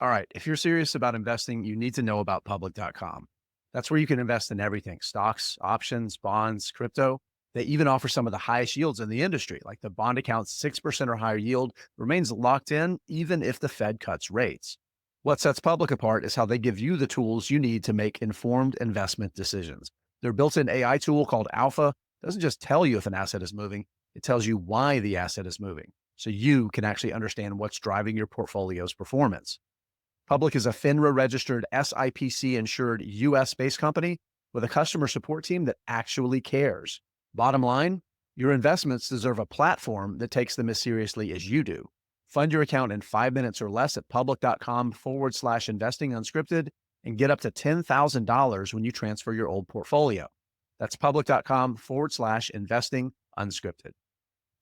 All right. If you're serious about investing, you need to know about public.com. That's where you can invest in everything: stocks, options, bonds, crypto. They even offer some of the highest yields in the industry, like the bond account's 6% or higher yield remains locked in even if the Fed cuts rates. What sets Public apart is how they give you the tools you need to make informed investment decisions. Their built in AI tool called Alpha doesn't just tell you if an asset is moving, it tells you why the asset is moving, so you can actually understand what's driving your portfolio's performance. Public is a FINRA registered, SIPC insured US based company with a customer support team that actually cares. Bottom line, your investments deserve a platform that takes them as seriously as you do. Fund your account in 5 minutes or less at public.com/investing unscripted and get up to $10,000 when you transfer your old portfolio. That's public.com/investing unscripted.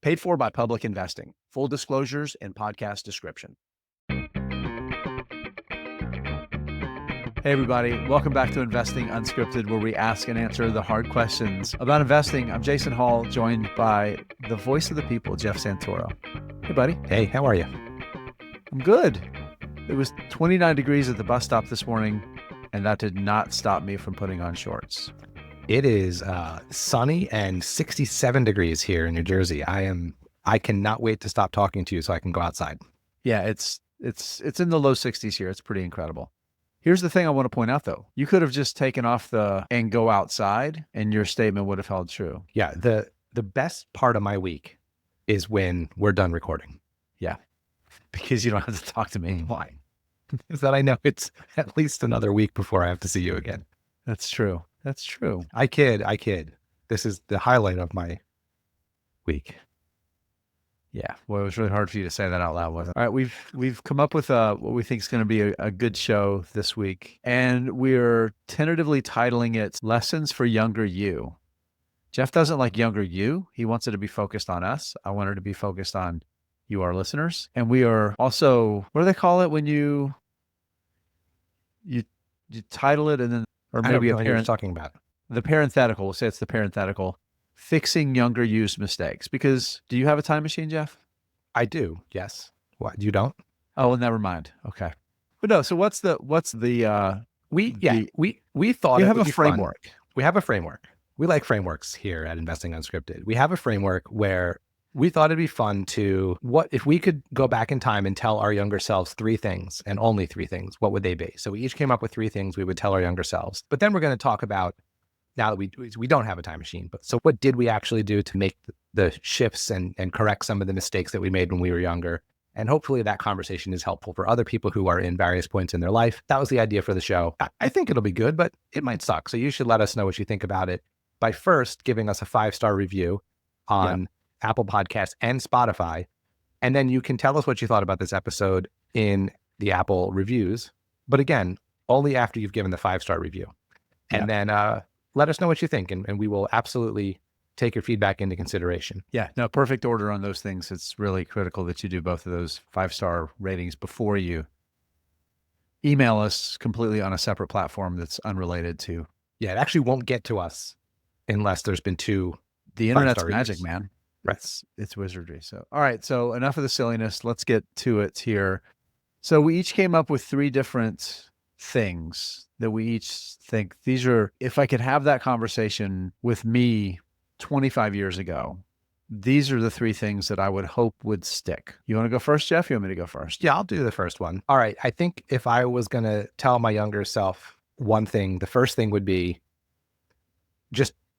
Paid for by Public Investing. Full disclosures and podcast description. Hey, everybody. Welcome back to Investing Unscripted, where we ask and answer the hard questions about investing. I'm Jason Hall, joined by the voice of the people, Jeff Santoro. Hey, buddy. Hey, how are you? I'm good. It was 29 degrees at the bus stop this morning, and that did not stop me from putting on shorts. It is sunny and 67 degrees here in New Jersey. I cannot wait to stop talking to you so I can go outside. Yeah, it's in the low 60s here. It's pretty incredible. Here's the thing I want to point out, though. You could have just taken off and go outside, and your statement would have held true. Yeah, the best part of my week is when we're done recording. Yeah, because you don't have to talk to me. Why? Is that I know it's at least another week before I have to see you again. That's true. That's true. I kid. This is the highlight of my week. Yeah, well, it was really hard for you to say that out loud, wasn't it? All right, we've come up with what we think is going to be a good show this week, and we're tentatively titling it "Lessons for Younger You." Jeff doesn't like younger you; he wants it to be focused on us. I want it to be focused on you, our listeners, and we are also, what do they call it when you title it and then, or maybe what you're talking about. The parenthetical. We'll say it's the parenthetical. Fixing younger you's mistakes. Because do you have a time machine, Jeff? I do. Yes. What? You don't? Oh, well, never mind. Okay. But no. So what's the we thought you it have would a be framework. Fun. We have a framework. We like frameworks here at Investing Unscripted. We have a framework where we thought it'd be fun to, what if we could go back in time and tell our younger selves 3 things and only 3 things, what would they be? So we each came up with 3 things we would tell our younger selves. But then we're going to talk about, now that we don't have a time machine, but so what did we actually do to make the shifts and correct some of the mistakes that we made when we were younger? And hopefully that conversation is helpful for other people who are in various points in their life. That was the idea for the show. I think it'll be good, but it might suck. So you should let us know what you think about it by first giving us a 5-star review on Apple Podcasts and Spotify. And then you can tell us what you thought about this episode in the Apple reviews. But again, only after you've given the 5-star review. And then let us know what you think, and we will absolutely take your feedback into consideration. Yeah, no, perfect order on those things. It's really critical that you do both of those 5-star ratings before you email us completely on a separate platform that's unrelated to. Yeah, it actually won't get to us unless there's been 2. The internet's magic, man. Right. It's wizardry. So, all right. So enough of the silliness. Let's get to it here. So we each came up with 3 different things that we each think these are, if I could have that conversation with me 25 years ago, these are the 3 things that I would hope would stick. You want to go first, Jeff? You want me to go first? Yeah, I'll do the first one. All right. I think if I was going to tell my younger self one thing, the first thing would be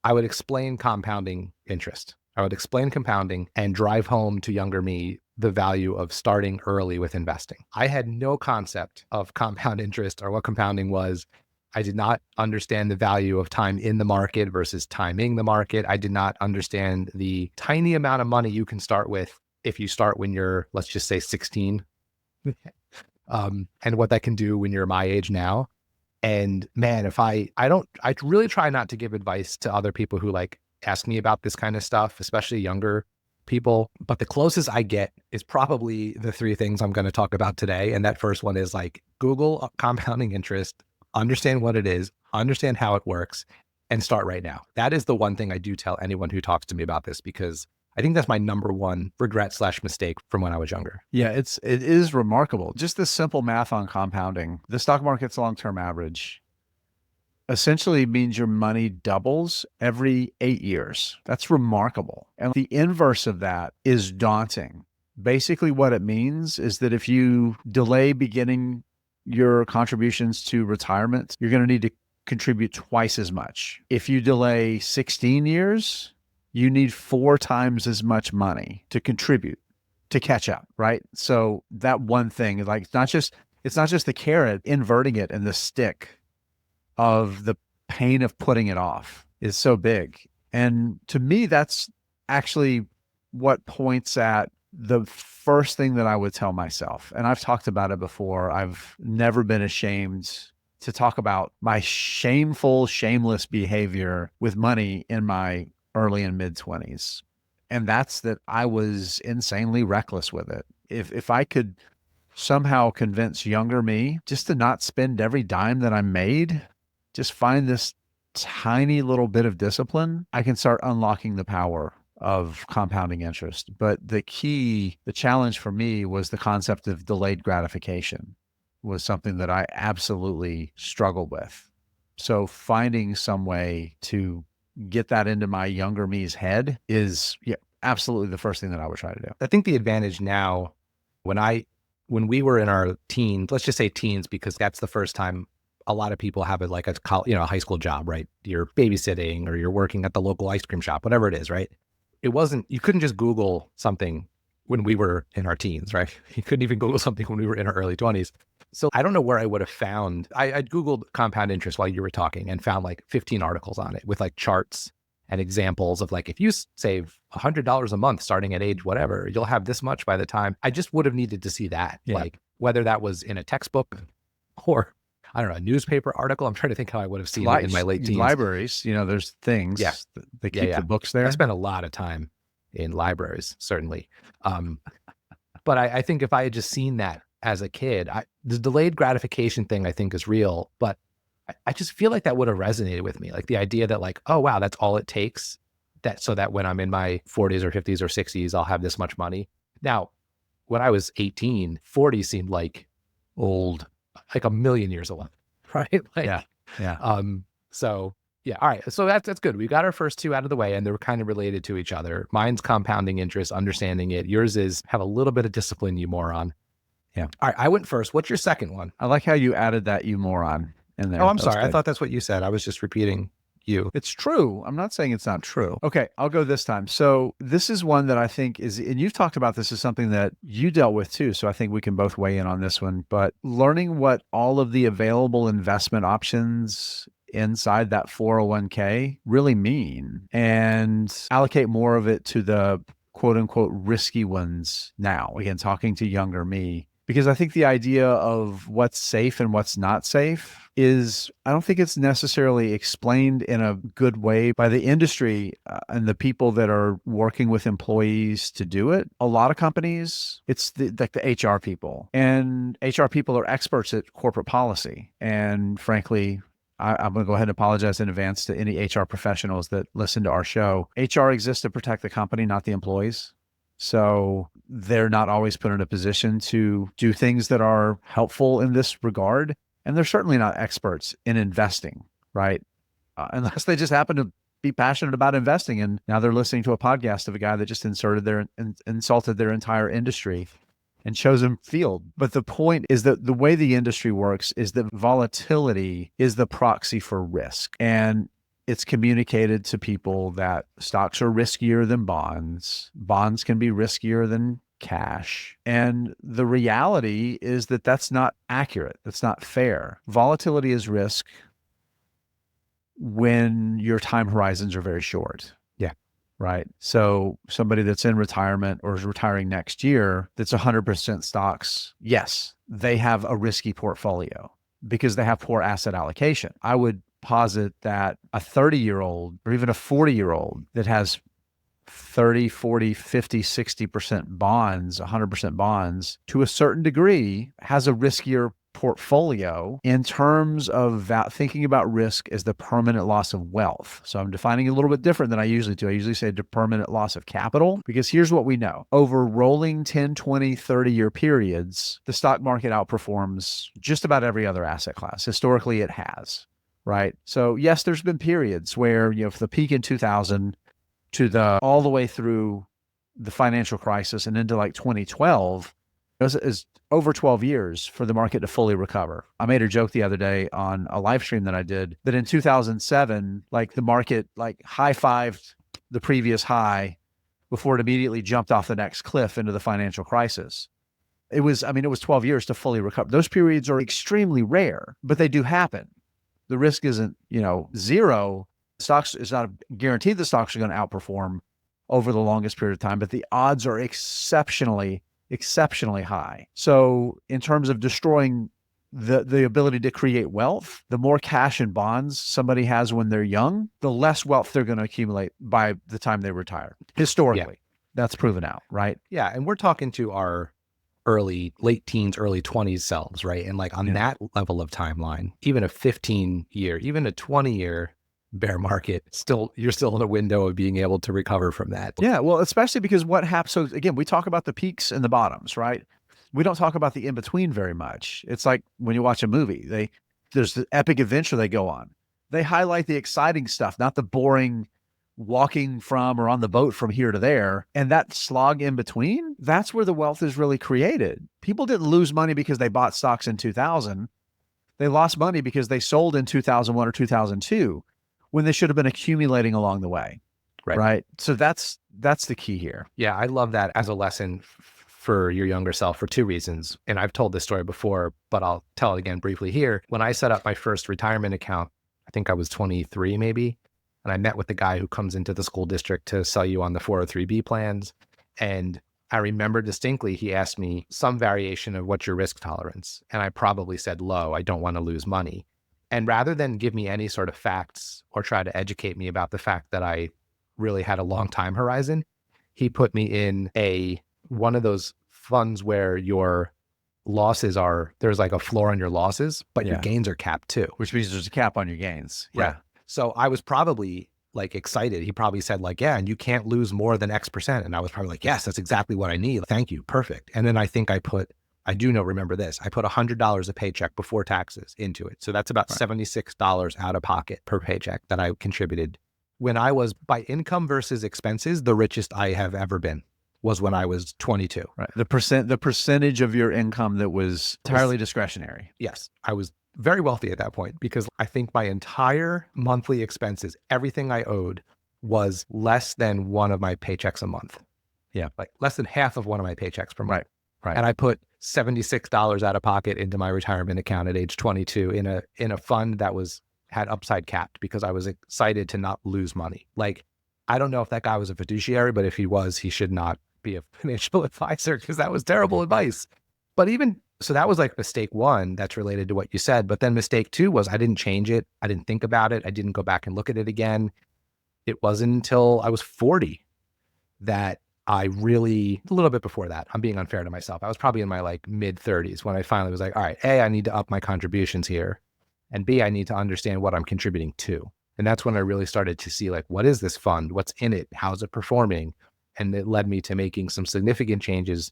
I would explain compounding interest. I would explain compounding and drive home to younger me the value of starting early with investing. I had no concept of compound interest or what compounding was. I did not understand the value of time in the market versus timing the market. I did not understand the tiny amount of money you can start with if you start when you're, let's just say 16, and what that can do when you're my age now. And man, I really try not to give advice to other people who ask me about this kind of stuff, especially younger people. But the closest I get is probably the 3 things I'm going to talk about today. And that first one is Google compounding interest, understand what it is, understand how it works, and start right now. That is the one thing I do tell anyone who talks to me about this, because I think that's my number one regret / mistake from when I was younger. Yeah, it is remarkable. Just this simple math on compounding. The stock market's long-term average essentially means your money doubles every 8 years. That's remarkable. And the inverse of that is daunting. Basically, what it means is that if you delay beginning your contributions to retirement, you're going to need to contribute twice as much. If you delay 16 years, you need 4 times as much money to contribute to catch up, right? So that one thing, like it's not just the carrot, inverting it, and the stick of the pain of putting it off is so big. And to me, that's actually what points at the first thing that I would tell myself. And I've talked about it before. I've never been ashamed to talk about my shameful, shameless behavior with money in my early and mid 20s. And that's that I was insanely reckless with it. If I could somehow convince younger me just to not spend every dime that I made, just find this tiny little bit of discipline, I can start unlocking the power of compounding interest. But the challenge for me was the concept of delayed gratification was something that I absolutely struggled with. So finding some way to get that into my younger me's head is absolutely the first thing that I would try to do. I think the advantage now, when we were in our teens, let's just say teens, because that's the first time a lot of people have it like a high school job, right? You're babysitting or you're working at the local ice cream shop, whatever it is, right? You couldn't just Google something when we were in our teens, right? You couldn't even Google something when we were in our early 20s. So I don't know where I would have found, I'd Googled compound interest while you were talking and found like 15 articles on it with like charts and examples of like, if you save $100 a month starting at age whatever, you'll have this much by the time. I just would have needed to see that, like whether that was in a textbook or I don't know, a newspaper article. I'm trying to think how I would have seen it in my late teens. Libraries, there's things. Yeah. They keep the books there. I spent a lot of time in libraries, certainly. But I think if I had just seen that as a kid, the delayed gratification thing I think is real, but I just feel like that would have resonated with me. Like the idea that like, oh, wow, that's all it takes so that when I'm in my 40s or 50s or 60s, I'll have this much money. Now, when I was 18, 40 seemed like old, like a million years away, right? Like, yeah. So yeah, all right. So that's good. We got our first two out of the way and they were kind of related to each other. Mine's compounding interest, understanding it. Yours is have a little bit of discipline, you moron. Yeah. All right. I went first. What's your second one? I like how you added that you moron in there. Oh, I'm sorry. I thought that's what you said. I was just repeating you. It's true. I'm not saying it's not true. Okay, I'll go this time. So this is one that I think is, and you've talked about this as something that you dealt with too. So I think we can both weigh in on this one, but learning what all of the available investment options inside that 401k really mean and allocate more of it to the quote unquote risky ones now. Again, talking to younger me, because I think the idea of what's safe and what's not safe is, I don't think it's necessarily explained in a good way by the industry and the people that are working with employees to do it. A lot of companies, it's like the HR people, and HR people are experts at corporate policy. And frankly, I'm going to go ahead and apologize in advance to any HR professionals that listen to our show. HR exists to protect the company, not the employees. So they're not always put in a position to do things that are helpful in this regard. And they're certainly not experts in investing, right? Unless they just happen to be passionate about investing. And now they're listening to a podcast of a guy that just insulted their entire industry and chosen field. But the point is that the way the industry works is that volatility is the proxy for risk. And it's communicated to people that stocks are riskier than bonds. Bonds can be riskier than cash. And the reality is that that's not accurate. That's not fair. Volatility is risk when your time horizons are very short. Yeah. Right. So somebody that's in retirement or is retiring next year, that's 100% stocks. Yes, they have a risky portfolio because they have poor asset allocation. I would posit that a 30-year-old or even a 40-year-old that has 30, 40, 50, 60% bonds, 100% bonds, to a certain degree, has a riskier portfolio in terms of thinking about risk as the permanent loss of wealth. So I'm defining it a little bit different than I usually do. I usually say the permanent loss of capital, because here's what we know. Over rolling 10, 20, 30-year periods, the stock market outperforms just about every other asset class. Historically, it has, right? So yes, there's been periods where, for the peak in 2000 to all the way through the financial crisis and into like 2012, is over 12 years for the market to fully recover. I made a joke the other day on a live stream that I did that in 2007, like the market like high-fived the previous high before it immediately jumped off the next cliff into the financial crisis. It was 12 years to fully recover. Those periods are extremely rare, but they do happen. The risk isn't, zero. Stocks is not guaranteed the stocks are going to outperform over the longest period of time, but the odds are exceptionally high. So in terms of destroying the ability to create wealth, the more cash and bonds somebody has when they're young, the less wealth they're going to accumulate by the time they retire. Historically, that's proven out, right? Yeah. And we're talking to our late teens, early 20s selves, right? And like on that level of timeline, even a 15-year, even a 20-year bear market, you're still in a window of being able to recover from that. Yeah, well, especially because what happens, so again, we talk about the peaks and the bottoms, right? We don't talk about the in-between very much. It's like when you watch a movie, there's the epic adventure they go on. They highlight the exciting stuff, not the boring walking from or on the boat from here to there. And that slog in between, that's where the wealth is really created. People didn't lose money because they bought stocks in 2000. They lost money because they sold in 2001 or 2002 when they should have been accumulating along the way. Right. So that's the key here. Yeah. I love that as a lesson for your younger self for two reasons. And I've told this story before, but I'll tell it again briefly here. When I set up my first retirement account, I think I was 23 maybe. And I met with the guy who comes into the school district to sell you on the 403B plans. And I remember distinctly, he asked me some variation of what's your risk tolerance. And I probably said low, I don't want to lose money. And rather than give me any sort of facts or try to educate me about the fact that I really had a long time horizon, he put me in one of those funds where your losses there's like a floor on your losses, but your gains are capped too. Which means there's a cap on your gains. Right. So I was probably like excited. He probably said like, yeah, and you can't lose more than X%. And I was probably like, yes, that's exactly what I need. Thank you. Perfect. And then I think remember this. I put $100 a paycheck before taxes into it. So that's about $76 out of pocket per paycheck that I contributed. When I was, by income versus expenses, the richest I have ever been was when I was 22. Right. The percentage of your income that was entirely discretionary. Yes. I was very wealthy at that point because I think my entire monthly expenses, everything I owed, was less than one of my paychecks a month. Yeah. Like less than half of one of my paychecks per month. Right. And I put $76 out of pocket into my retirement account at age 22 in a fund that had upside capped because I was excited to not lose money. Like, I don't know if that guy was a fiduciary, but if he was, he should not be a financial advisor because that was terrible advice. But so that was like mistake one that's related to what you said. But then mistake two was I didn't change it. I didn't think about it. I didn't go back and look at it again. It wasn't until I was 40 that I really, a little bit before that, I'm being unfair to myself. I was probably in my like mid 30s when I finally was like, all right, A, I need to up my contributions here. And B, I need to understand what I'm contributing to. And that's when I really started to see like, what is this fund? What's in it? How's it performing? And it led me to making some significant changes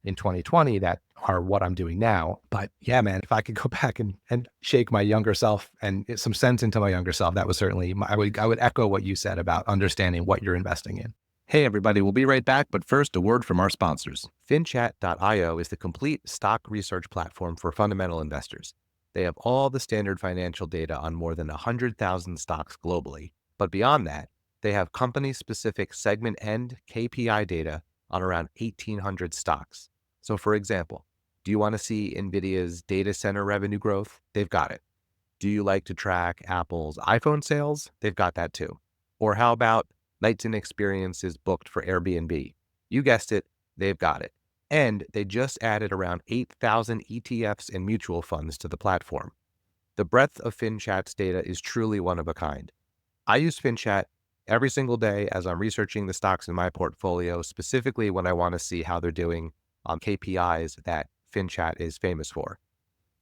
in 2020 that are what I'm doing now. But yeah, man, if I could go back and shake my younger self and get some sense into my younger self, that was certainly, I would echo what you said about understanding what you're investing in. Hey, everybody, we'll be right back. But first, a word from our sponsors. FinChat.io is the complete stock research platform for fundamental investors. They have all the standard financial data on more than 100,000 stocks globally. But beyond that, they have company-specific segment and KPI data on around 1,800 stocks. So for example, do you want to see NVIDIA's data center revenue growth? They've got it. Do you like to track Apple's iPhone sales? They've got that too. Or how about nights and experiences booked for Airbnb? You guessed it, they've got it. And they just added around 8,000 ETFs and mutual funds to the platform. The breadth of FinChat's data is truly one of a kind. I use FinChat every single day as I'm researching the stocks in my portfolio, specifically when I want to see how they're doing on KPIs that FinChat is famous for.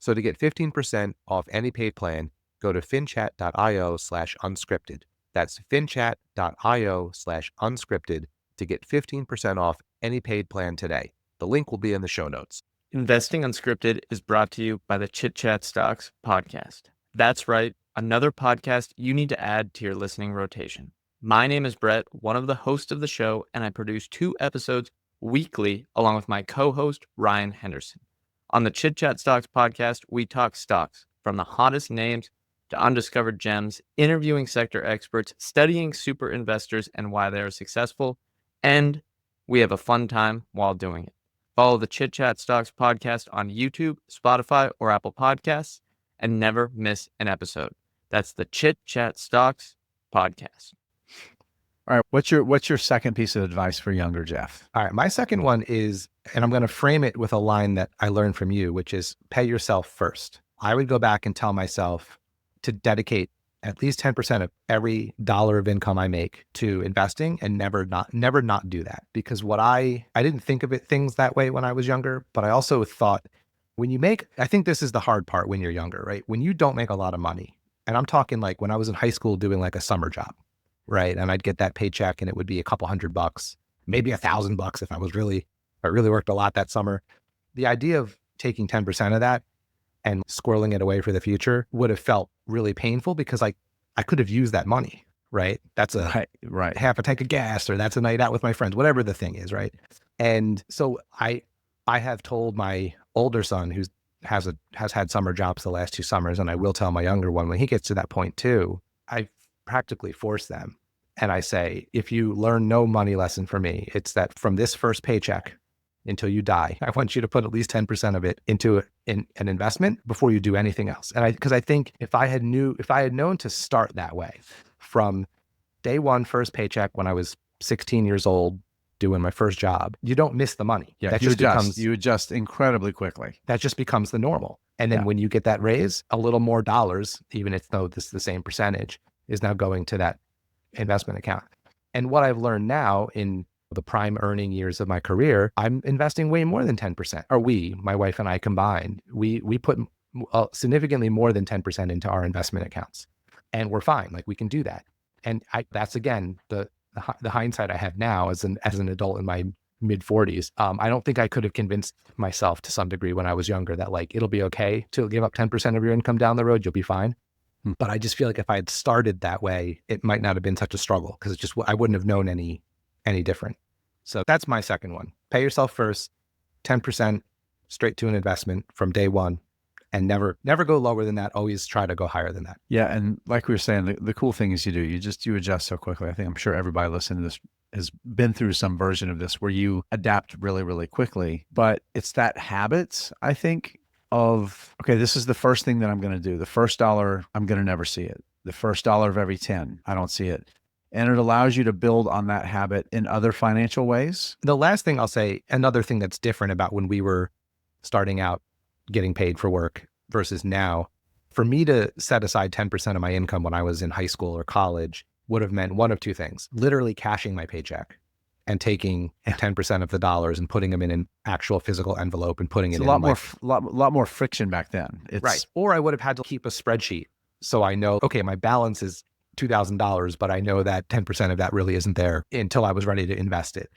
So to get 15% off any paid plan, go to finchat.io/unscripted. That's finchat.io/unscripted to get 15% off any paid plan today. The link will be in the show notes. Investing Unscripted is brought to you by the Chit Chat Stocks podcast. That's right, another podcast you need to add to your listening rotation. My name is Brett, one of the hosts of the show, and I produce 2 episodes weekly along with my co-host, Ryan Henderson. On the Chit Chat Stocks podcast, we talk stocks from the hottest names to undiscovered gems, interviewing sector experts, studying super investors and why they are successful, and we have a fun time while doing it. Follow the Chit Chat Stocks podcast on YouTube, Spotify, or Apple Podcasts, and never miss an episode. That's the Chit Chat Stocks podcast. All right. What's your second piece of advice for younger Jeff? All right. My second one is, and I'm going to frame it with a line that I learned from you, which is pay yourself first. I would go back and tell myself to dedicate at least 10% of every dollar of income I make to investing and never not do that. Because I didn't think of things that way when I was younger, but I also thought I think this is the hard part when you're younger, right? When you don't make a lot of money, and I'm talking like when I was in high school doing like a summer job, right? And I'd get that paycheck and it would be a couple $100, maybe $1,000 if I really worked a lot that summer. The idea of taking 10% of that and squirreling it away for the future would have felt really painful because I could have used that money, right? That's Right. half a tank of gas, or that's a night out with my friends, whatever the thing is, right? And so I have told my older son, who has had summer jobs the last 2 summers, and I will tell my younger one when he gets to that point too, I practically force them. And I say, if you learn no money lesson from me, it's that from this first paycheck until you die, I want you to put at least 10% of it into an investment before you do anything else. And because I think if I had known to start that way from day one, first paycheck when I was 16 years old, doing my first job, you don't miss the money. Yeah. That You adjust incredibly quickly. that just becomes the normal. And then when you get that raise, a little more dollars, even if though this is the same percentage, is now going to that investment account. And what I've learned now in the prime earning years of my career, I'm investing way more than 10%. Or my wife and I combined, we put significantly more than 10% into our investment accounts, and we're fine. Like we can do that. And that's again the hindsight I have now as an adult in my mid 40s. I don't think I could have convinced myself to some degree when I was younger that like it'll be okay to give up 10% of your income down the road. You'll be fine. But I just feel like if I had started that way, it might not have been such a struggle because it's just I wouldn't have known any different. So that's my second one. Pay yourself first, 10% straight to an investment from day one, and never go lower than that. Always try to go higher than that. Yeah. And like we were saying, the cool thing is you adjust so quickly. I'm sure everybody listening to this has been through some version of this where you adapt really, really quickly. But it's that habit, I think, of, okay, this is the first thing that I'm going to do. The first dollar, I'm going to never see it. The first dollar of every 10, I don't see it. And it allows you to build on that habit in other financial ways. The last thing I'll say, another thing that's different about when we were starting out getting paid for work versus now, for me to set aside 10% of my income when I was in high school or college would have meant one of 2 things: literally cashing my paycheck and taking 10% of the dollars and putting them in an actual physical envelope and putting It's it a in lot more friction back then. It's right. Or I would have had to keep a spreadsheet. So I know, okay, my balance is $2,000, but I know that 10% of that really isn't there until I was ready to invest it.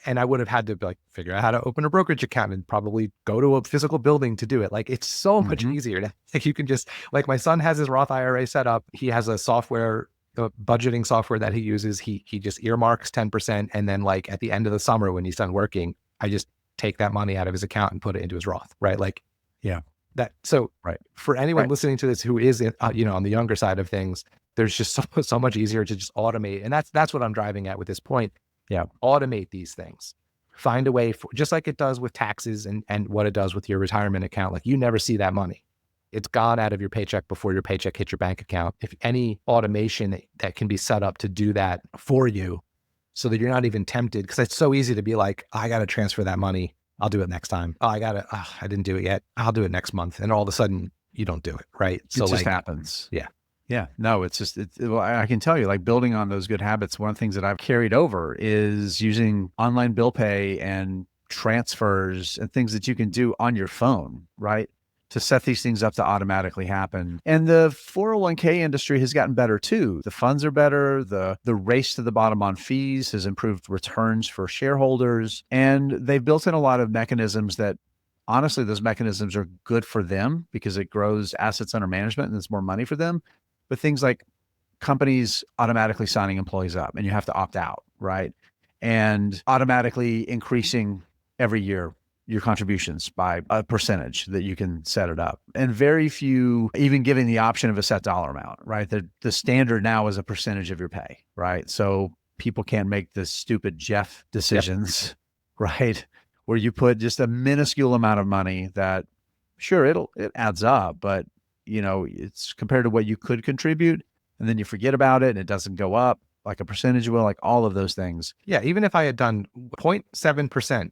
And I would have had to figure out how to open a brokerage account and probably go to a physical building to do it. Like it's so much easier. You can just, like my son has his Roth IRA set up. He has a budgeting software that he uses. He just earmarks 10. And then like at the end of the summer when he's done working, I just take that money out of his account and put it into his Roth. Right. Like, yeah. Right. For anyone listening to this who is, on the younger side of things, there's just so much easier to just automate. And that's what I'm driving at with this point. Yeah. Automate these things. Find a way for, just like it does with taxes and what it does with your retirement account. Like you never see that money. It's gone out of your paycheck before your paycheck hits your bank account. If any automation that can be set up to do that for you so that you're not even tempted, because it's so easy to be like, I got to transfer that money. I'll do it next time. I didn't do it yet. I'll do it next month. And all of a sudden you don't do it. Right. So it just happens. Yeah. Yeah. No, well, I can tell you, like building on those good habits, one of the things that I've carried over is using online bill pay and transfers and things that you can do on your phone, right? to set these things up to automatically happen. And the 401k industry has gotten better too. The funds are better. The race to the bottom on fees has improved returns for shareholders. And they've built in a lot of mechanisms that, honestly, those mechanisms are good for them because it grows assets under management and it's more money for them. But things like companies automatically signing employees up and you have to opt out, right? And automatically increasing every year your contributions by a percentage that you can set it up. And very few even giving the option of a set dollar amount, right? The standard now is a percentage of your pay, right? So people can't make the stupid Jeff decisions, right? Where you put just a minuscule amount of money that, sure, it adds up, but it's compared to what you could contribute, and then you forget about it and it doesn't go up like a percentage will, like all of those things. Yeah, even if I had done 0.7%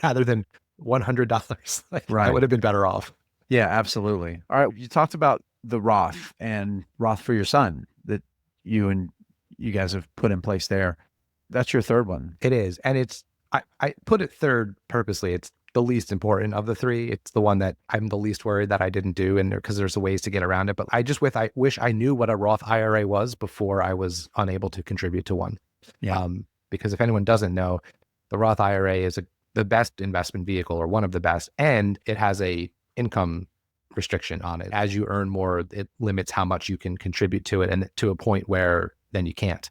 rather than $100, Right. I would have been better off. Yeah, absolutely. All right. You talked about the Roth and Roth for your son that you guys have put in place there. That's your third one. It is. And I put it third purposely. It's the least important of the three. It's the one that I'm the least worried that I didn't do, and because there's ways to get around it. But I wish I knew what a Roth IRA was before I was unable to contribute to one. Yeah. Because if anyone doesn't know, the Roth IRA is the best investment vehicle, or one of the best, and it has a income restriction on it. As you earn more, it limits how much you can contribute to it, and to a point where then you can't.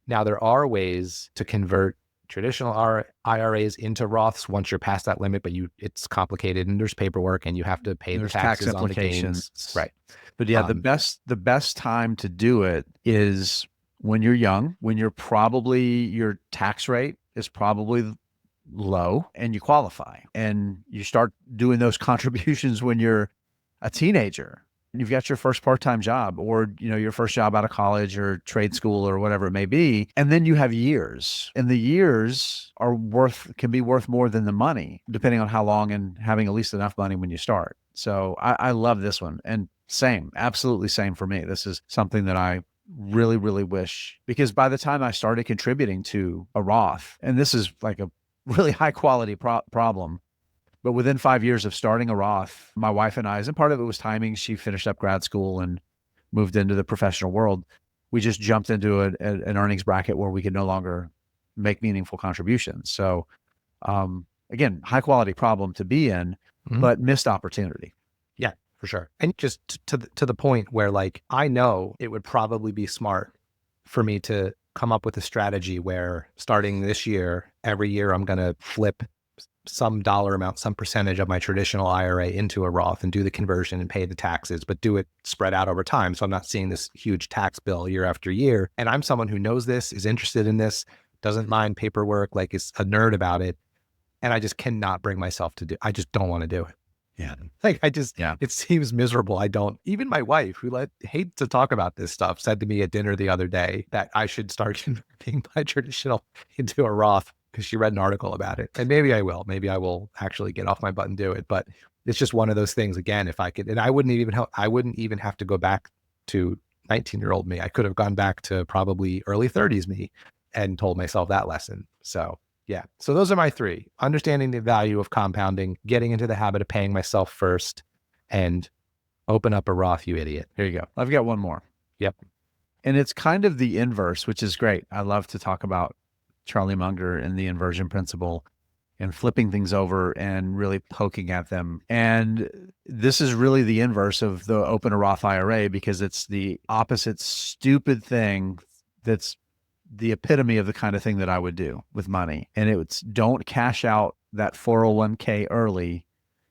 Now, there are ways to convert traditional IRAs into Roths once you're past that limit, but it's complicated and there's paperwork and you have to pay the taxes on the gains. Right. But yeah, the best time to do it is when you're young, when your tax rate is probably low and you qualify, and you start doing those contributions when you're a teenager. You've got your first part-time job, or your first job out of college or trade school or whatever it may be, and then you have years, and the years can be worth more than the money, depending on how long, and having at least enough money when you start. So I love this one, and absolutely same for me. This is something that I really, really wish, because by the time I started contributing to a Roth, and this is like a really high quality problem, but within 5 years of starting a Roth, my wife and I, and part of it was timing, she finished up grad school and moved into the professional world. We just jumped into an earnings bracket where we could no longer make meaningful contributions. So again, high quality problem to be in, but missed opportunity. Yeah, for sure. And just to the point where, like, I know it would probably be smart for me to come up with a strategy where starting this year, every year I'm going to flip some dollar amount, some percentage of my traditional IRA into a Roth and do the conversion and pay the taxes, but do it spread out over time. So I'm not seeing this huge tax bill year after year. And I'm someone who knows this, is interested in this, doesn't mind paperwork, like is a nerd about it. And I just cannot bring myself to I just don't want to do it. Yeah. Like it seems miserable. Even my wife, who hates to talk about this stuff, said to me at dinner the other day that I should start converting my traditional into a Roth, because she read an article about it. And maybe I will actually get off my butt and do it. But it's just one of those things, again, if I could, and I wouldn't even have to go back to 19-year-old me. I could have gone back to probably early 30s me and told myself that lesson. So yeah. So those are my three: understanding the value of compounding, getting into the habit of paying myself first, and open up a Roth, you idiot. Here you go. I've got one more. Yep. And it's kind of the inverse, which is great. I love to talk about Charlie Munger and the inversion principle and flipping things over and really poking at them. And this is really the inverse of the open a Roth IRA, because it's the opposite stupid thing that's the epitome of the kind of thing that I would do with money. And it's, don't cash out that 401k early,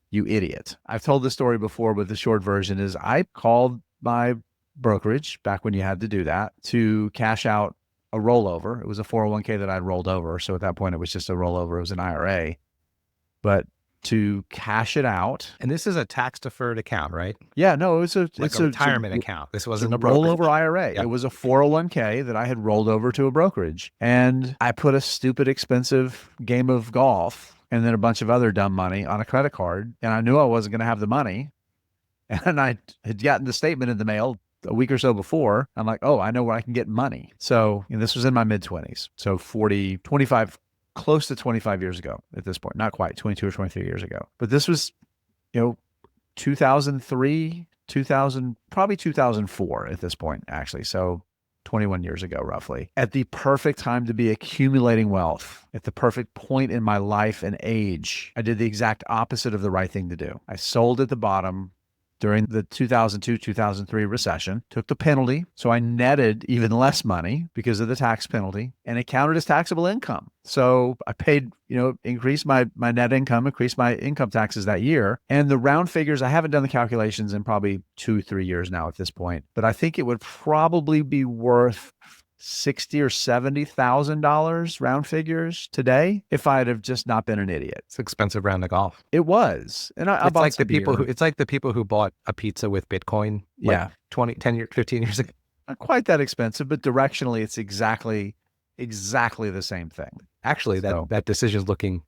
you idiot. I've told this story before, but the short version is I called my brokerage back when you had to do that to cash out a rollover. It was a 401k that I'd rolled over. So at that point, it was just a rollover. It was an IRA. But to cash it out. And this is a tax deferred account, right? Yeah, no, it's a retirement account. This wasn't a rollover IRA. Yep. It was a 401k that I had rolled over to a brokerage. And I put a stupid expensive game of golf and then a bunch of other dumb money on a credit card. And I knew I wasn't going to have the money. And I had gotten the statement in the mail a week or so before. I'm like, oh, I know where I can get money. So this was in my mid-20s. So 25, close to 25 years ago at this point. Not quite, 22 or 23 years ago. But this was, 2003, 2000, probably 2004 at this point, actually. So 21 years ago, roughly, at the perfect time to be accumulating wealth, at the perfect point in my life and age. I did the exact opposite of the right thing to do. I sold at the bottom during the 2002, 2003 recession, took the penalty. So I netted even less money because of the tax penalty, and it counted as taxable income. So I paid, increased my net income, increased my income taxes that year. And the round figures, I haven't done the calculations in probably 2-3 years now at this point, but I think it would probably be worth $60,000 or $70,000 round figures today if I'd have just not been an idiot. It's an expensive round of golf. It was. And I It's bought like some beer. it's like the people who bought a pizza with Bitcoin Yeah. 15 years ago. Not quite that expensive, but directionally it's exactly the same thing. Actually, So- that decision is looking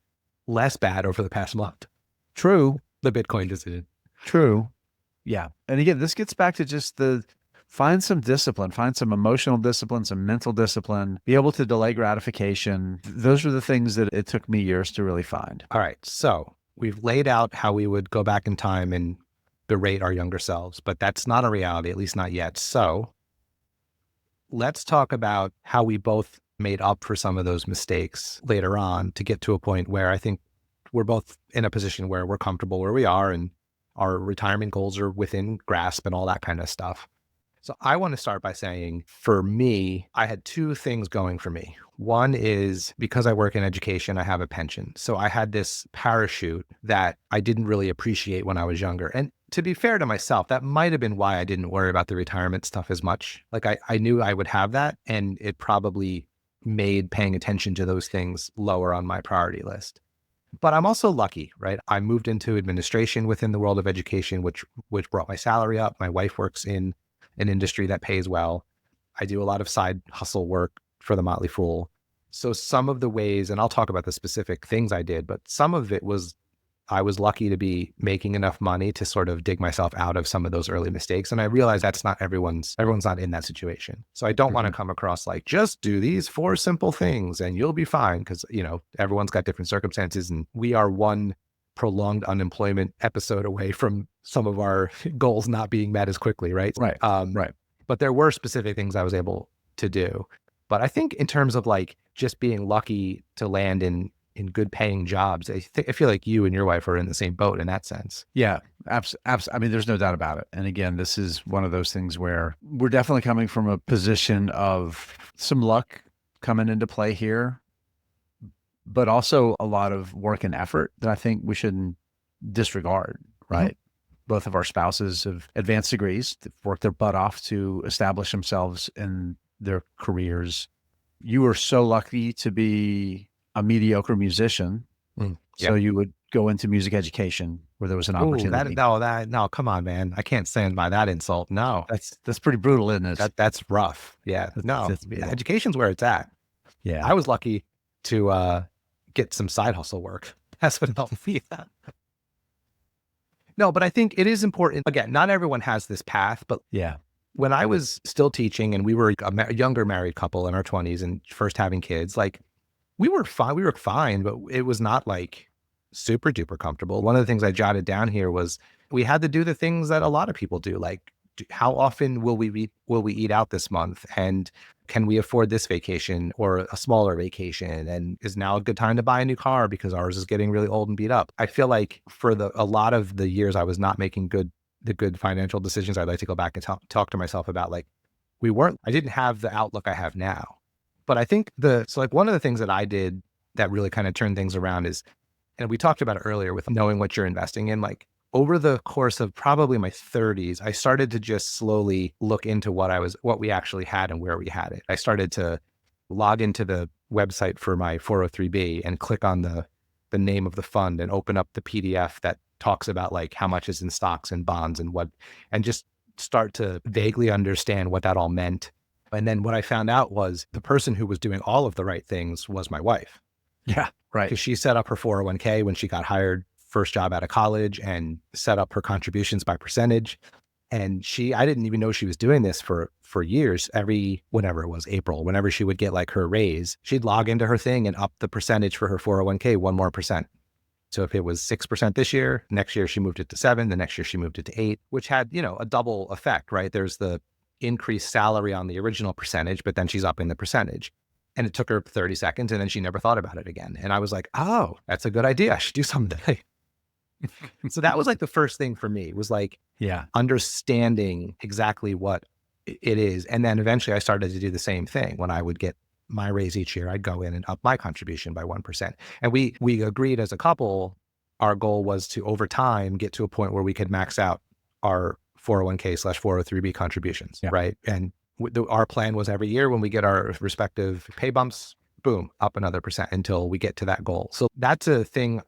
less bad over the past month. True. The Bitcoin decision. True. Yeah. And again, this gets back to just find some discipline, find some emotional discipline, some mental discipline, be able to delay gratification. Those are the things that it took me years to really find. All right. So we've laid out how we would go back in time and berate our younger selves, but that's not a reality, at least not yet. So let's talk about how we both made up for some of those mistakes later on to get to a point where I think we're both in a position where we're comfortable where we are and our retirement goals are within grasp and all that kind of stuff. So I want to start by saying, for me, I had two things going for me. One is because I work in education, I have a pension. So I had this parachute that I didn't really appreciate when I was younger. And to be fair to myself, that might have been why I didn't worry about the retirement stuff as much. Like I knew I would have that, and it probably made paying attention to those things lower on my priority list. But I'm also lucky, right? I moved into administration within the world of education, which brought my salary up. My wife works in an industry that pays well. I do a lot of side hustle work for the Motley Fool. So some of the ways, and I'll talk about the specific things I did, but some of it was, I was lucky to be making enough money to sort of dig myself out of some of those early mistakes. And I realize that's not everyone's not in that situation. So I don't want to come across like, just do these 4 simple things and you'll be fine. Cause everyone's got different circumstances, and we are one prolonged unemployment episode away from some of our goals not being met as quickly, right? Right. Right. But there were specific things I was able to do. But I think in terms of like just being lucky to land in good paying jobs, I feel like you and your wife are in the same boat in that sense. Yeah, absolutely. I mean, there's no doubt about it. And again, this is one of those things where we're definitely coming from a position of some luck coming into play here, but also a lot of work and effort that I think we shouldn't disregard, right? Mm-hmm. Both of our spouses have advanced degrees, they've worked their butt off to establish themselves in their careers. You were so lucky to be a mediocre musician. So you would go into music education where there was an opportunity. No, come on, man. I can't stand by that insult. No, that's pretty brutal, isn't it? That's rough. Yeah. Education's where it's at. Yeah. I was lucky to get some side hustle work. That's what helped me. No, but I think it is important. Again, not everyone has this path, but yeah. When I was still teaching and we were a younger married couple in our 20s and first having kids, like we were fine, but it was not like super duper comfortable. One of the things I jotted down here was we had to do the things that a lot of people do. Like, how often will we eat out this month? And can we afford this vacation or a smaller vacation? And is now a good time to buy a new car because ours is getting really old and beat up? I feel like for a lot of the years I was not making the good financial decisions, I'd like to go back and talk to myself about like, I didn't have the outlook I have now. But I think one of the things that I did that really kind of turned things around is, and we talked about it earlier with knowing what you're investing in, like over the course of probably my 30s, I started to just slowly look into what we actually had and where we had it. I started to log into the website for my 403B and click on the name of the fund and open up the PDF that talks about like how much is in stocks and bonds and just start to vaguely understand what that all meant. And then what I found out was the person who was doing all of the right things was my wife. Yeah, right. Because she set up her 401k when she got hired, first job out of college, and set up her contributions by percentage. And I didn't even know she was doing this for years. Whenever it was April, whenever she would get like her raise, she'd log into her thing and up the percentage for her 401k 1 more %. So if it was 6% this year, next year she moved it to 7, the next year she moved it to 8, which had, a double effect, right? There's the increased salary on the original percentage, but then she's upping the percentage. And it took her 30 seconds and then she never thought about it again. And I was like, oh, that's a good idea. I should do something. So that was like the first thing for me, was like understanding exactly what it is. And then eventually I started to do the same thing. When I would get my raise each year, I'd go in and up my contribution by 1%. And we agreed as a couple, our goal was to, over time, get to a point where we could max out our 401k/403b contributions, right? And our plan was every year when we get our respective pay bumps, boom, up another percent until we get to that goal. So that's a thing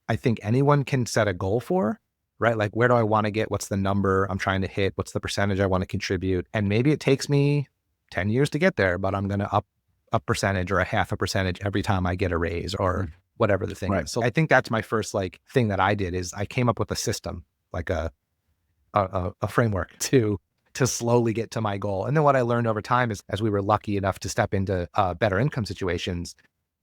I think anyone can set a goal for, right? Like, where do I want to get? What's the number I'm trying to hit? What's the percentage I want to contribute? And maybe it takes me 10 years to get there, but I'm going to up a percentage or a half a percentage every time I get a raise or whatever the thing is. So I think that's my first thing that I did, is I came up with a system, like a framework to slowly get to my goal. And then what I learned over time is, as we were lucky enough to step into better income situations,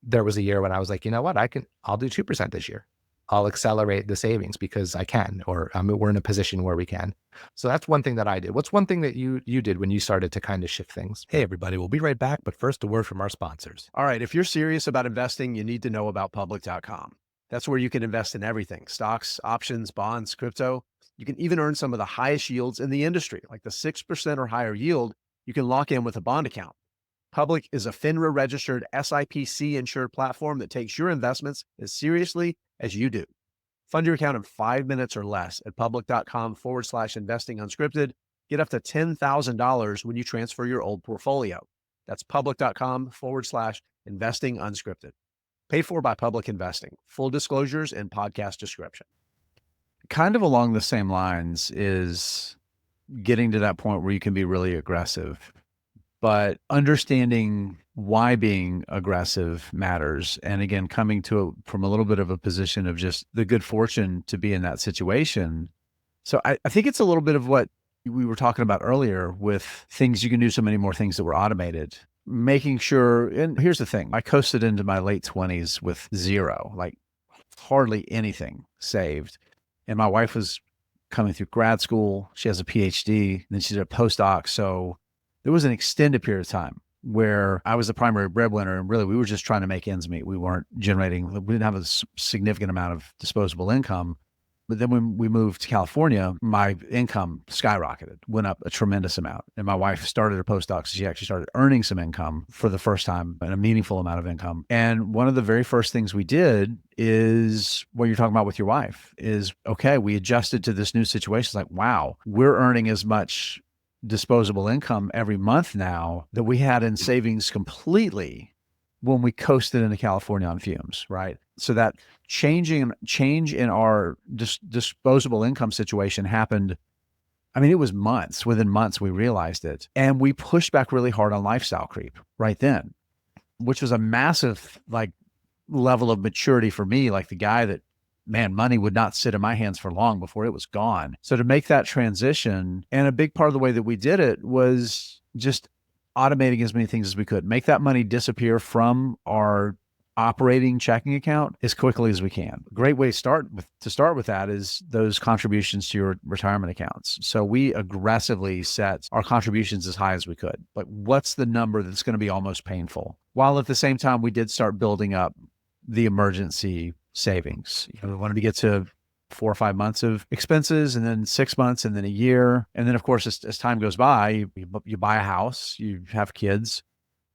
there was a year when I was like, you know what, I'll do 2% this year. I'll accelerate the savings because I can, or we're in a position where we can. So that's one thing that I did. What's one thing that you did when you started to kind of shift things? Hey, everybody, we'll be right back. But first, a word from our sponsors. All right. If you're serious about investing, you need to know about public.com. That's where you can invest in everything: stocks, options, bonds, crypto. You can even earn some of the highest yields in the industry, like the 6% or higher yield you can lock in with a bond account. Public is a FINRA registered SIPC insured platform that takes your investments as seriously as you do. Fund your account in 5 minutes or less at public.com/investing unscripted. Get up to $10,000 when you transfer your old portfolio. That's public.com/investing unscripted. Paid for by Public Investing. Full disclosures in podcast description. Kind of along the same lines is getting to that point where you can be really aggressive, but understanding why being aggressive matters. And again, coming to from a little bit of a position of just the good fortune to be in that situation. So I think it's a little bit of what we were talking about earlier with things you can do, so many more things that were automated, making sure. And here's the thing, I coasted into my late 20s with zero, like hardly anything saved. And my wife was coming through grad school. She has a PhD, and then she did a postdoc. So there was an extended period of time where I was the primary breadwinner, and really we were just trying to make ends meet. We didn't have a significant amount of disposable income. But then when we moved to California, my income skyrocketed, went up a tremendous amount. And my wife started her postdoc, so she actually started earning some income for the first time, and a meaningful amount of income. And one of the very first things we did is what you're talking about with your wife is, okay, we adjusted to this new situation. It's like, wow, we're earning as much disposable income every month now that we had in savings completely when we coasted into California on fumes, right? So that change in our disposable income situation happened. I mean, it was months. Within months, we realized it. And we pushed back really hard on lifestyle creep right then, which was a massive level of maturity for me, like the guy that, man, money would not sit in my hands for long before it was gone. So to make that transition, and a big part of the way that we did it was just automating as many things as we could, make that money disappear from our operating checking account as quickly as we can. A great way to start with that is those contributions to your retirement accounts. So we aggressively set our contributions as high as we could. Like, what's the number that's going to be almost painful? While at the same time, we did start building up the emergency savings. We wanted to get to 4 or 5 months of expenses, and then 6 months, and then a year. And then, of course, as time goes by, you buy a house, you have kids,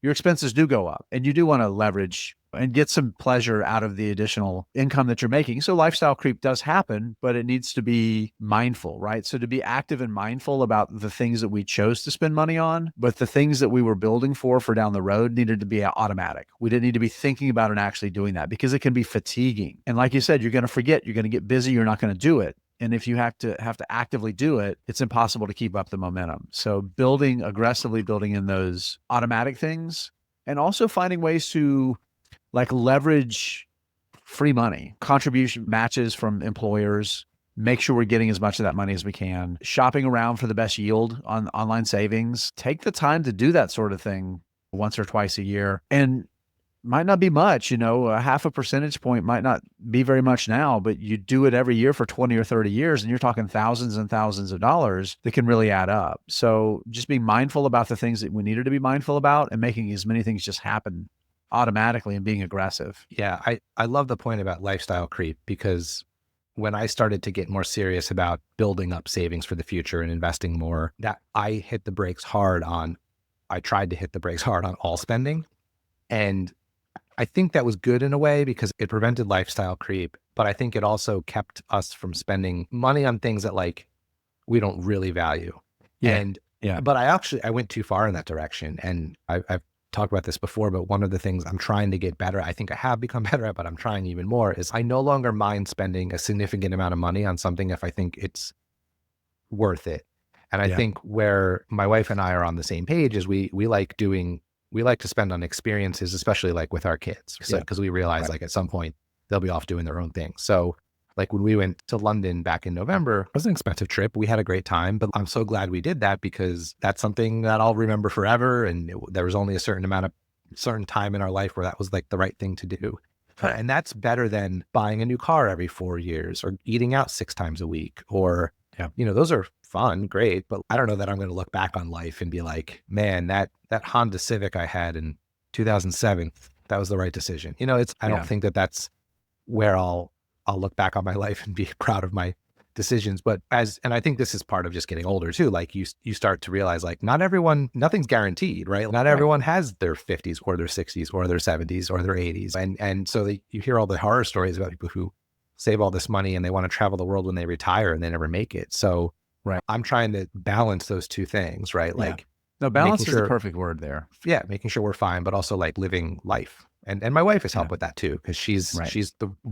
your expenses do go up, and you do want to leverage and get some pleasure out of the additional income that you're making. So lifestyle creep does happen, but it needs to be mindful, right? So to be active and mindful about the things that we chose to spend money on, but the things that we were building for down the road needed to be automatic. We didn't need to be thinking about and actually doing that, because it can be fatiguing. And like you said, you're going to forget, you're going to get busy, you're not going to do it. And if you have to actively do it, it's impossible to keep up the momentum. So aggressively building in those automatic things, and also finding ways to leverage free money, contribution matches from employers, make sure we're getting as much of that money as we can, shopping around for the best yield on online savings. Take the time to do that sort of thing once or twice a year. And might not be much, a half a percentage point might not be very much now, but you do it every year for 20 or 30 years and you're talking thousands and thousands of dollars that can really add up. So just being mindful about the things that we needed to be mindful about and making as many things just happen automatically and being aggressive. Yeah, I love the point about lifestyle creep, because when I started to get more serious about building up savings for the future and investing more, that I tried to hit the brakes hard on all spending. And I think that was good in a way because it prevented lifestyle creep, but I think it also kept us from spending money on things that like we don't really value. Yeah. And Yeah. but I went too far in that direction. And I've talked about this before, but one of the things I'm trying to get better, I think I have become better at, but I'm trying even more, is I no longer mind spending a significant amount of money on something if I think it's worth it. And I think where my wife and I are on the same page is we like to spend on experiences, especially like with our kids. So, because we realize like at some point they'll be off doing their own thing. So like when we went to London back in November, it was an expensive trip. We had a great time, but I'm so glad we did that because that's something that I'll remember forever. And there was only a certain time in our life where that was like the right thing to do. And that's better than buying a new car every 4 years or eating out 6 times a week or, those are fun, great, but I don't know that I'm going to look back on life and be like, man, that Honda Civic I had in 2007, that was the right decision. I don't think that that's where I'll look back on my life and be proud of my decisions. But and I think this is part of just getting older too. Like you start to realize like nothing's guaranteed, right? Not everyone has their 50s or their 60s or their 70s or their 80s. And so you hear all the horror stories about people who save all this money and they want to travel the world when they retire and they never make it. So I'm trying to balance those two things, right? Like no, balance is the perfect word there. Yeah. Making sure we're fine, but also like living life. And my wife has helped with that too, because she's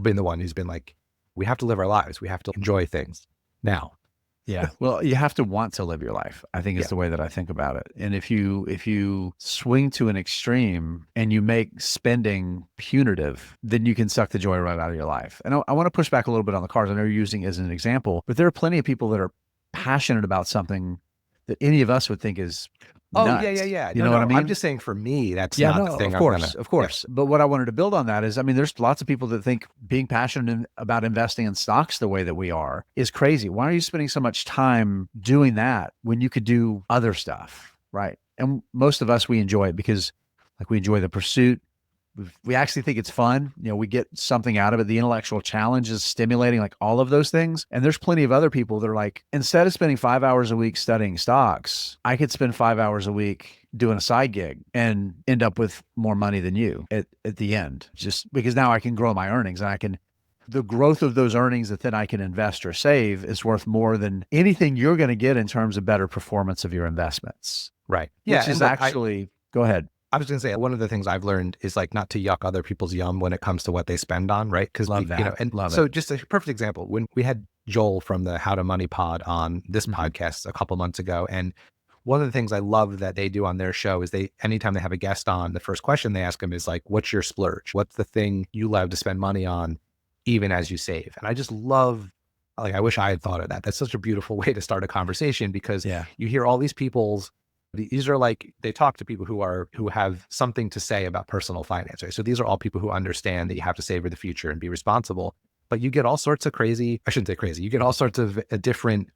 been the one who's been like, we have to live our lives. We have to enjoy things now. Yeah. Well, you have to want to live your life, I think is the way that I think about it. And if you swing to an extreme and you make spending punitive, then you can suck the joy right out of your life. And I want to push back a little bit on the cars. I know you're using it as an example, but there are plenty of people that are passionate about something that any of us would think is nuts. Yeah. You know what I mean? I'm just saying for me, that's not the thing. Of course. But what I wanted to build on that is, there's lots of people that think being passionate about investing in stocks the way that we are is crazy. Why are you spending so much time doing that when you could do other stuff? Right. And most of us, we enjoy it because like we enjoy the pursuit. We actually think it's fun. We get something out of it. The intellectual challenge is stimulating, like all of those things. And there's plenty of other people that are like, instead of spending 5 hours a week studying stocks, I could spend 5 hours a week doing a side gig and end up with more money than you at the end, just because now I can grow my earnings and the growth of those earnings that then I can invest or save is worth more than anything you're going to get in terms of better performance of your investments. Right. Which is actually, go ahead. I was going to say, one of the things I've learned is like not to yuck other people's yum when it comes to what they spend on, right? Because so just a perfect example, when we had Joel from the How to Money Pod on this podcast a couple months ago, and one of the things I love that they do on their show is anytime they have a guest on, the first question they ask them is like, what's your splurge? What's the thing you love to spend money on even as you save? And I just love, like, I wish I had thought of that. That's such a beautiful way to start a conversation because you hear all these these are like, they talk to people who have something to say about personal finance, right? So these are all people who understand that you have to save for the future and be responsible, but you get all sorts of you get all sorts of different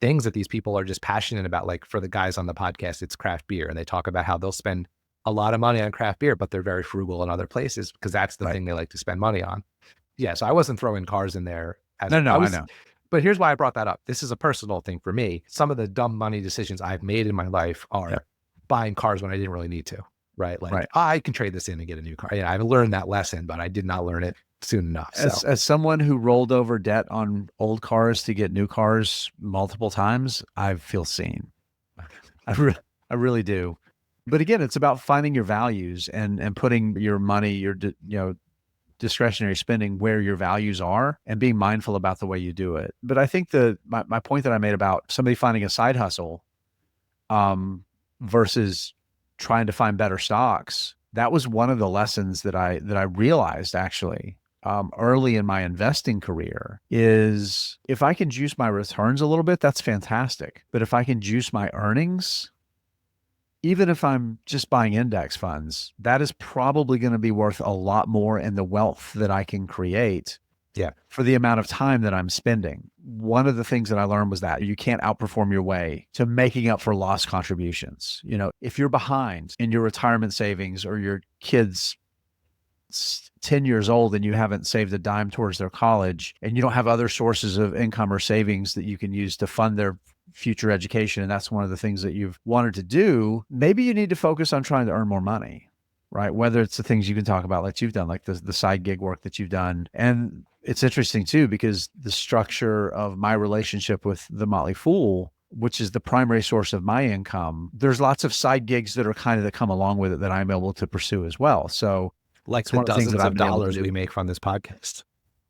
things that these people are just passionate about. Like for the guys on the podcast, it's craft beer. And they talk about how they'll spend a lot of money on craft beer, but they're very frugal in other places because that's the thing they like to spend money on. Yeah. So I wasn't throwing cars in there. I know. But here's why I brought that up. This is a personal thing for me. Some of the dumb money decisions I've made in my life are buying cars when I didn't really need to, right? Like I can trade this in and get a new car. Yeah, I've learned that lesson, but I did not learn it soon enough. As someone who rolled over debt on old cars to get new cars multiple times, I feel seen. I really do. But again, it's about finding your values and putting your money, your discretionary spending where your values are and being mindful about the way you do it. But I think my point that I made about somebody finding a side hustle versus trying to find better stocks, that was one of the lessons that I realized actually early in my investing career is if I can juice my returns a little bit, that's fantastic. But if I can juice my earnings, even if I'm just buying index funds, that is probably going to be worth a lot more in the wealth that I can create for the amount of time that I'm spending. One of the things that I learned was that you can't outperform your way to making up for lost contributions. If you're behind in your retirement savings, or your kids 10 years old and you haven't saved a dime towards their college, and you don't have other sources of income or savings that you can use to fund their future education, and that's one of the things that you've wanted to do, maybe you need to focus on trying to earn more money, right? Whether it's the things you can talk about, like you've done, like the side gig work that you've done. And it's interesting too, because the structure of my relationship with The Motley Fool, which is the primary source of my income, there's lots of side gigs that come along with it that I'm able to pursue as well. So like the dozens of dollars we make from this podcast.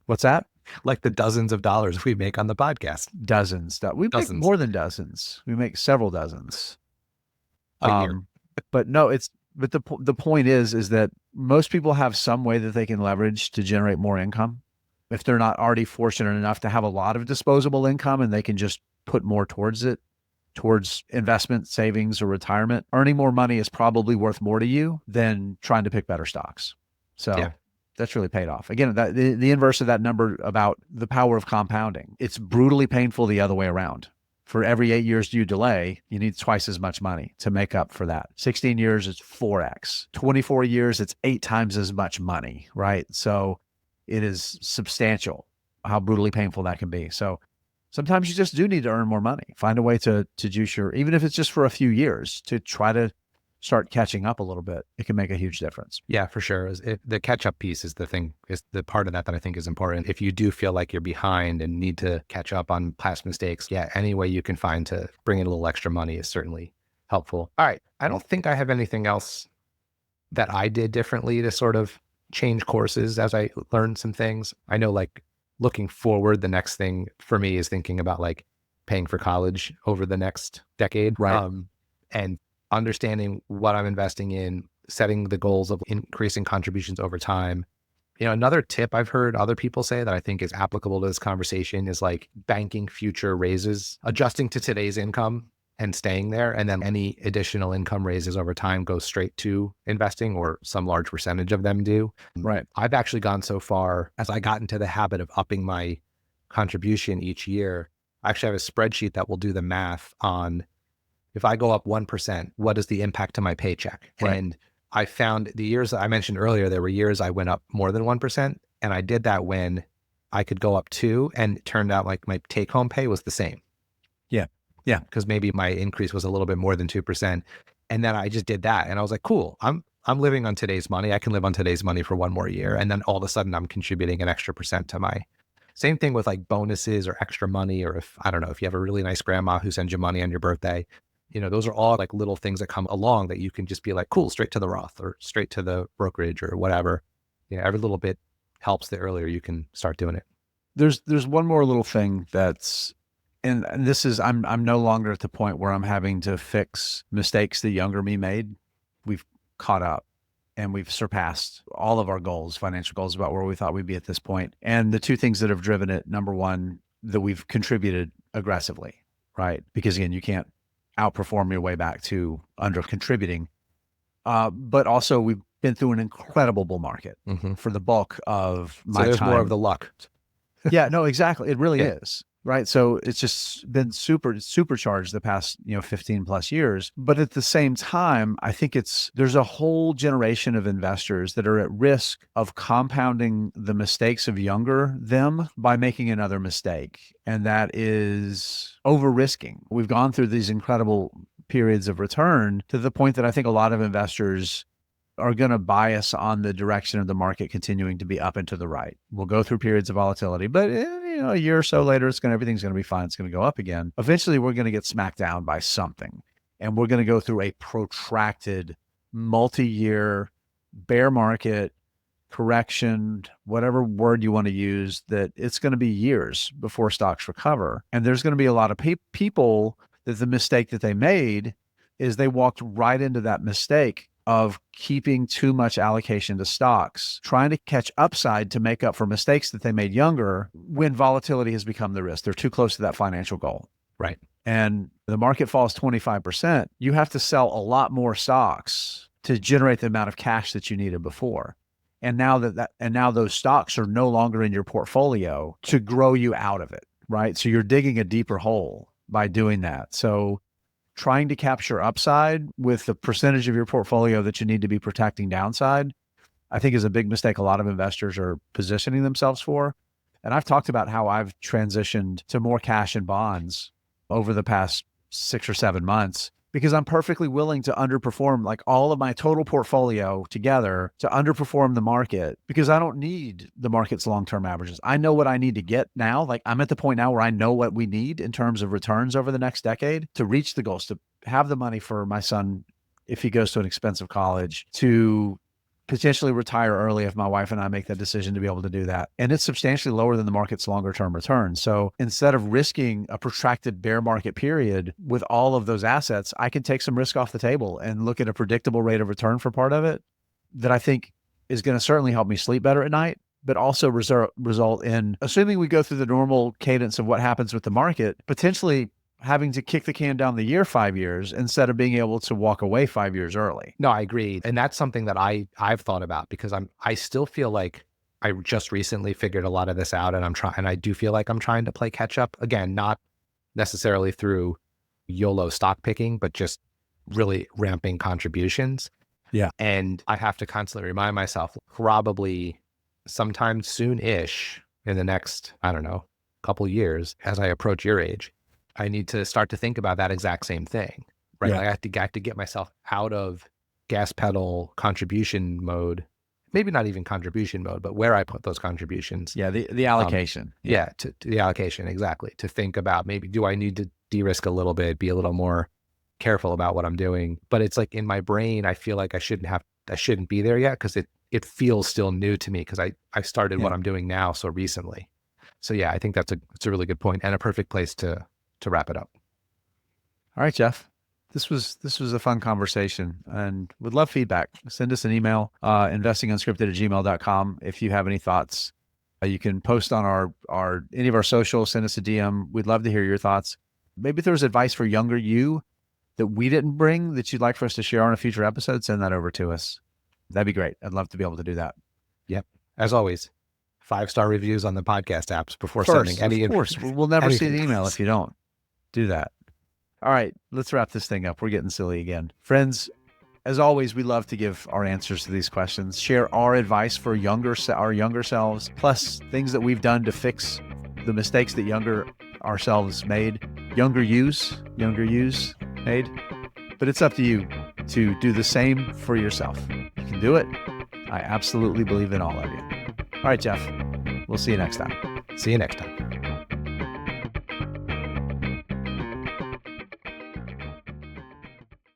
What's that? Like the dozens of dollars we make on the podcast. Dozens. We make more than dozens. We make several dozens a year. But the point is that most people have some way that they can leverage to generate more income. If they're not already fortunate enough to have a lot of disposable income and they can just put more towards it, towards investment, savings, or retirement, earning more money is probably worth more to you than trying to pick better stocks. So that's really paid off. Again, the inverse of that number about the power of compounding. It's brutally painful the other way around. For every 8 years you delay, you need twice as much money to make up for that. 16 years, it's 4x. 24 years, it's 8 times as much money, right? So it is substantial how brutally painful that can be. So sometimes you just do need to earn more money. Find a way to juice even if it's just for a few years, to try to start catching up a little bit. It can make a huge difference. Yeah, for sure. The catch-up piece is the part of that I think is important. If you do feel like you're behind and need to catch up on past mistakes, any way you can find to bring in a little extra money is certainly helpful. All right. I don't think I have anything else that I did differently to sort of change courses as I learned some things. I know, like, looking forward, the next thing for me is thinking about like paying for college over the next decade. Right. And understanding what I'm investing in, setting the goals of increasing contributions over time. Another tip I've heard other people say that I think is applicable to this conversation is like banking future raises, adjusting to today's income and staying there. And then any additional income raises over time go straight to investing, or some large percentage of them do. Right. I've actually gone so far as I got into the habit of upping my contribution each year. I actually have a spreadsheet that will do the math on, if I go up 1%, what is the impact to my paycheck? Right. And I found the years I mentioned earlier, there were years I went up more than 1%. And I did that when I could go up 2%, and it turned out like my take home pay was the same. Yeah. Because maybe my increase was a little bit more than 2%. And then I just did that. And I was like, cool, I'm living on today's money. I can live on today's money for one more year. And then all of a sudden I'm contributing an extra percent to my. Same thing with like bonuses or extra money, or if you have a really nice grandma who sends you money on your birthday, those are all like little things that come along that you can just be like, cool, straight to the Roth or straight to the brokerage or whatever. Every little bit helps the earlier you can start doing it. There's one more little thing that's, and this is, I'm no longer at the point where I'm having to fix mistakes the younger me made. We've caught up and we've surpassed all of our goals, financial goals, about where we thought we'd be at this point. And the two things that have driven it, number one, that we've contributed aggressively, right? Because again, you can't outperform your way back to under contributing. But also we've been through an incredible bull market for the bulk of my time. So there's more of the luck. Yeah, no, exactly. It really is. Right. So it's just been supercharged the past, 15 plus years. But at the same time, I think there's a whole generation of investors that are at risk of compounding the mistakes of younger them by making another mistake. And that is over risking. We've gone through these incredible periods of return to the point that I think a lot of investors are going to bias on the direction of the market continuing to be up and to the right. We'll go through periods of volatility, but a year or so later, everything's going to be fine. It's going to go up again. Eventually, we're going to get smacked down by something, and we're going to go through a protracted, multi-year bear market correction, whatever word you want to use. That it's going to be years before stocks recover, and there's going to be a lot of people that the mistake that they made is they walked right into that mistake of keeping too much allocation to stocks, trying to catch upside to make up for mistakes that they made younger when volatility has become the risk. They're too close to that financial goal. Right. and the market falls 25%, you have to sell a lot more stocks to generate the amount of cash that you needed before. And now now those stocks are no longer in your portfolio to grow you out of it, right? So you're digging a deeper hole by doing that. So trying to capture upside with the percentage of your portfolio that you need to be protecting downside, I think is a big mistake a lot of investors are positioning themselves for. And I've talked about how I've transitioned to more cash and bonds over the past 6 or 7 months, because I'm perfectly willing to underperform like all of my total portfolio together to underperform the market, because I don't need the market's long-term averages. I know what I need to get now. Like I'm at the point now where I know what we need in terms of returns over the next decade to reach the goals, to have the money for my son if he goes to an expensive college, to potentially retire early if my wife and I make that decision to be able to do that. And it's substantially lower than the market's longer term return. So instead of risking a protracted bear market period with all of those assets, I can take some risk off the table and look at a predictable rate of return for part of it that I think is going to certainly help me sleep better at night, but also result in, assuming we go through the normal cadence of what happens with the market, potentially having to kick the can down the year 5 years instead of being able to walk away 5 years early. No, I agree. And that's something that I've thought about, because I still feel like I just recently figured a lot of this out, and I do feel like I'm trying to play catch up. Again, not necessarily through YOLO stock picking, but just really ramping contributions. Yeah. And I have to constantly remind myself, probably sometime soon-ish in the next, I don't know, couple years, as I approach your age, I need to start to think about that exact same thing, right? Yeah. Like I have to get myself out of gas pedal contribution mode, maybe not even contribution mode, but where I put those contributions. Yeah. The allocation. To the allocation, exactly. To think about, maybe do I need to de-risk a little bit, be a little more careful about what I'm doing? But it's like in my brain, I feel like I shouldn't be there yet, because it feels still new to me, because I started what I'm doing now so recently. So yeah, I think that's a really good point and a perfect place to wrap it up. All right, Jeff. This was a fun conversation, and would love feedback. Send us an email, investingunscripted@gmail.com. If you have any thoughts, you can post on our any of our socials, send us a DM. We'd love to hear your thoughts. Maybe if there was advice for younger you that we didn't bring that you'd like for us to share on a future episode, send that over to us. That'd be great. I'd love to be able to do that. Yep. As always, 5-star reviews on the podcast apps before First, sending any. of course, we'll never see the email if you don't do that. All right, let's wrap this thing up. We're getting silly again. Friends, as always, we love to give our answers to these questions, share our advice for our younger selves, plus things that we've done to fix the mistakes that younger yous made. But it's up to you to do the same for yourself. You can do it. I absolutely believe in all of you. All right, Jeff, we'll see you next time. See you next time.